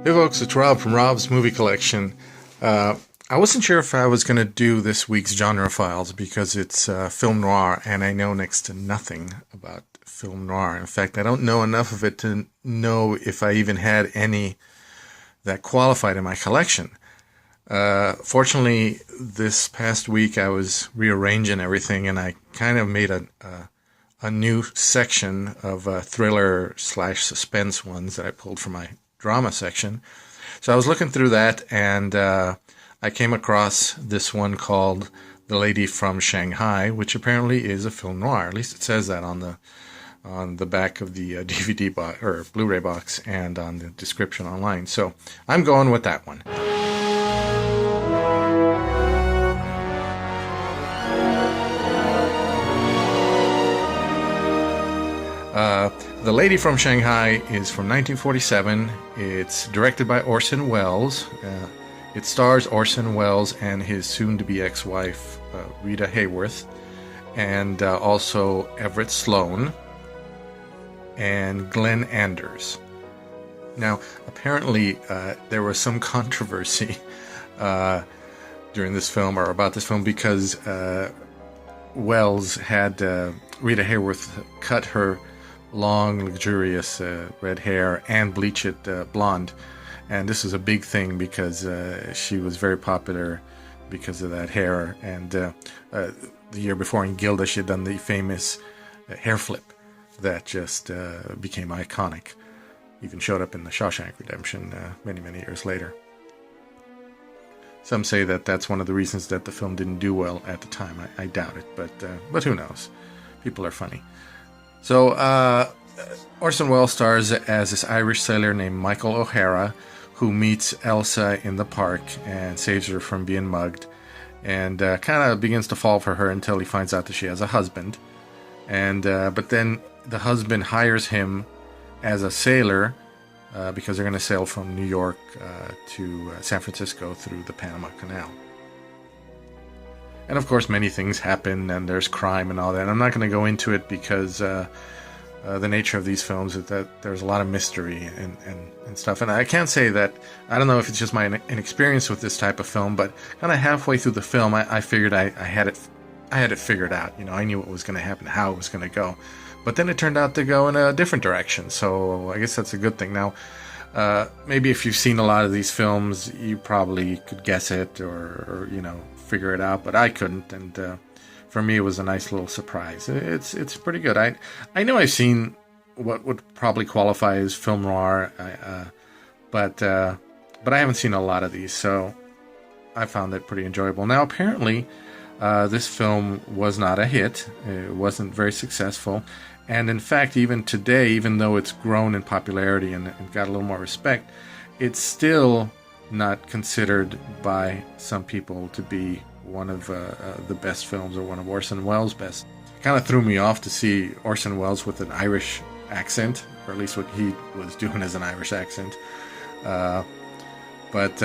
Hey folks, it's Rob from Rob's Movie Collection. I wasn't sure if I was going to do this week's genre files because it's film noir, and I know next to nothing about film noir. In fact, I don't know enough of it to know if I even had any that qualified in my collection. Fortunately, this past week I was rearranging everything, and I kind of made a new section of thriller/suspense ones that I pulled from my drama section. So I was looking through that, and I came across this one called The Lady from Shanghai, which apparently is a film noir. At least it says that on the back of the DVD box or Blu-ray box and on the description online. So I'm going with that one. The Lady from Shanghai is from 1947. It's directed by Orson Welles. It stars Orson Welles and his soon-to-be ex-wife, Rita Hayworth, and also Everett Sloane and Glenn Anders. Now, apparently, there was some controversy during this film, or about this film, because Welles had Rita Hayworth cut her long, luxurious red hair and bleach it blonde. And this was a big thing because she was very popular because of that hair. And the year before in Gilda, she had done the famous hair flip that just became iconic. Even showed up in the Shawshank Redemption many, many years later. Some say that that's one of the reasons that the film didn't do well at the time. I doubt it, but who knows? People are funny. So Orson Welles stars as this Irish sailor named Michael O'Hara, who meets Elsa in the park and saves her from being mugged, and kind of begins to fall for her until he finds out that she has a husband. And but then the husband hires him as a sailor because they're going to sail from New York to San Francisco through the Panama Canal. And of course, many things happen, and there's crime and all that. I'm not going to go into it because the nature of these films is that there's a lot of mystery and stuff. And I can't say that, I don't know if it's just my inexperience with this type of film, but kind of halfway through the film, I figured I had it figured out. You know, I knew what was going to happen, how it was going to go. But then it turned out to go in a different direction, so I guess that's a good thing. Now, maybe if you've seen a lot of these films, you probably could guess it or you know, figure it out, but I couldn't, and for me it was a nice little surprise. It's pretty good. I know I've seen what would probably qualify as film noir, but I haven't seen a lot of these, so I found it pretty enjoyable. Now, apparently, this film was not a hit. It wasn't very successful, and in fact, even today, even though it's grown in popularity and got a little more respect, it's still not considered by some people to be one of the best films or one of Orson Welles' best. It kind of threw me off to see Orson Welles with an Irish accent, or at least what he was doing as an Irish accent. But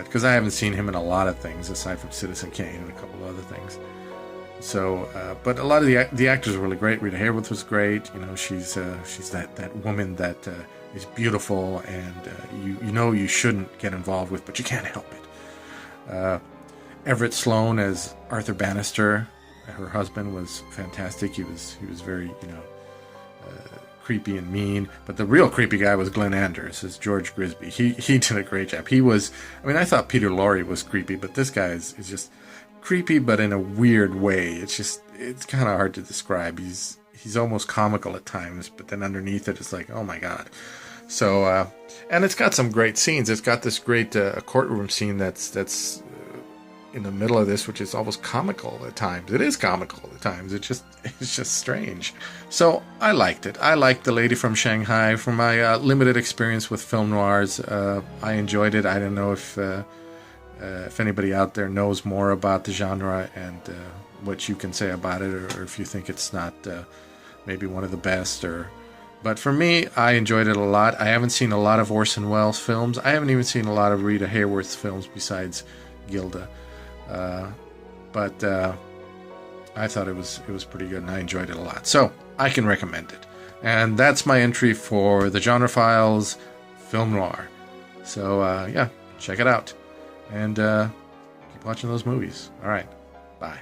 because I haven't seen him in a lot of things aside from Citizen Kane and a couple of other things. So, but a lot of the actors were really great. Rita Hayworth was great. You know, she's that woman that is beautiful, and you know you shouldn't get involved with, but you can't help it. Everett Sloane as Arthur Bannister, her husband, was fantastic. He was very, you know, creepy and mean. But the real creepy guy was Glenn Anders as George Grisby. He did a great job. He was, I mean, I thought Peter Lorre was creepy, but this guy is just creepy, but in a weird way. It's kind of hard to describe. He's almost comical at times, but then underneath it, it's like, oh my god. So, and it's got some great scenes. It's got this great courtroom scene that's in the middle of this, which is almost comical at times. It is comical at times. It's just strange. So I liked it. I liked The Lady from Shanghai. From my limited experience with film noirs, I enjoyed it. I don't know if anybody out there knows more about the genre and what you can say about it, or if you think it's not maybe one of the best. But for me, I enjoyed it a lot. I haven't seen a lot of Orson Welles films. I haven't even seen a lot of Rita Hayworth's films besides Gilda. But I thought it was pretty good, and I enjoyed it a lot. So I can recommend it. And that's my entry for the Genre Files Film Noir. So yeah, check it out, and keep watching those movies. All right, bye.